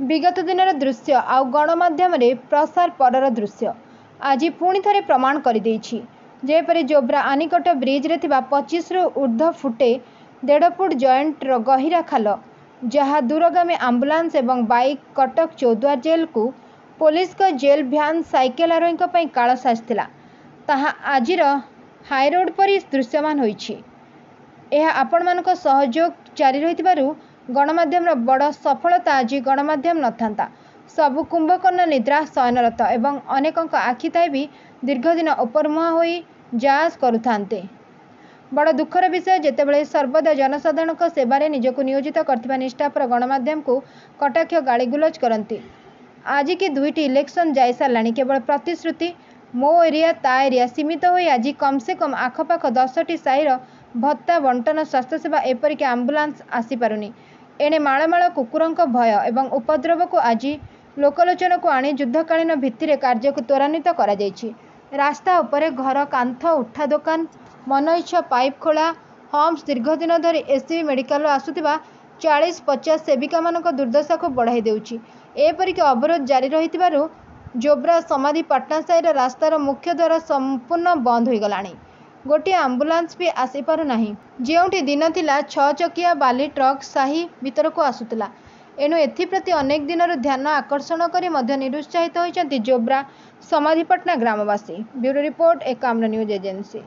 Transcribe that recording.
विगत दिनर दृश्य आउ गणमाध्यम प्रसार परर दृश्य आज पुणी थे प्रमाण करदेछि जेपरि जोब्रा आनिकट ब्रिज रे थिबा 25 रु ऊर्ध्व फुटे 1.5 फुट जॉइंट गहिरा खाल जहाँ दूरगामी आंबुलांस एवं बाइक कटक चौद्वार जेल को पुलिस का जेल भ्यान साइकेल आरोही काल साजिला ताहा आजिर हाईरोड परि दृश्यमान होइछि। यह आपण मानक सहयोग जारी रही गणमाध्यम बड़ सफलता आज गणमाध्यम नथा सबु कुंभकर्ण निद्रा शयनरत एवं अनेक आखि थाई भी दीर्घ दिन उपरमुहा हो जांच करुथान्ते। बड़ दुखर विषय जेतेबेले सर्वदा जनसाधारण सेवारे निजको नियोजित करथिबा निष्ठापर गणमाध्यम को कटाक्ष गाड़ीगुलज करती आज की दुईटी इलेक्शन जाई साराणी केवल प्रतिश्रुति मो एरिया ता एरिया सीमित हो आज कम से कम आखपाख 10टी साईर भत्ता बंटन स्वास्थ्यसेवा एपरिक आंबुलांस आसीपारुनी एणे माळमाळ कुकुरों भय एवं उपद्रव को आज लोकलोचन को आनी युद्धकालीन भित्तिरे कार्य को त्वरान्वित करा जायछि। रास्ता उपरे घर कांथ उठा दुकान मन इच्छा पाइप खोला हम्स दीर्घ दिन धरी एससीबी मेडिकल आसुथिबा 40-50 सेविका मानक दुर्दशा को बढ़ाई देउछि। एपरिक अवरोध जारी रही जोब्रा समाधि पाटना साईर रास्तार मुख्य द्वार संपूर्ण बंद हो गलानी गोटे आंबुलांस भी आसी पारु नाही जेउठी दिन थिला 6 चकिया बाली ट्रक साही भीतर को आसुतला एणु एथिप्रति अनेक दिनर ध्यान आकर्षण करी मध्य निरुत्साहित होइछन्ति जोब्रा समाधिपाटना ग्रामवासी। Bureau report Ekamra news agency.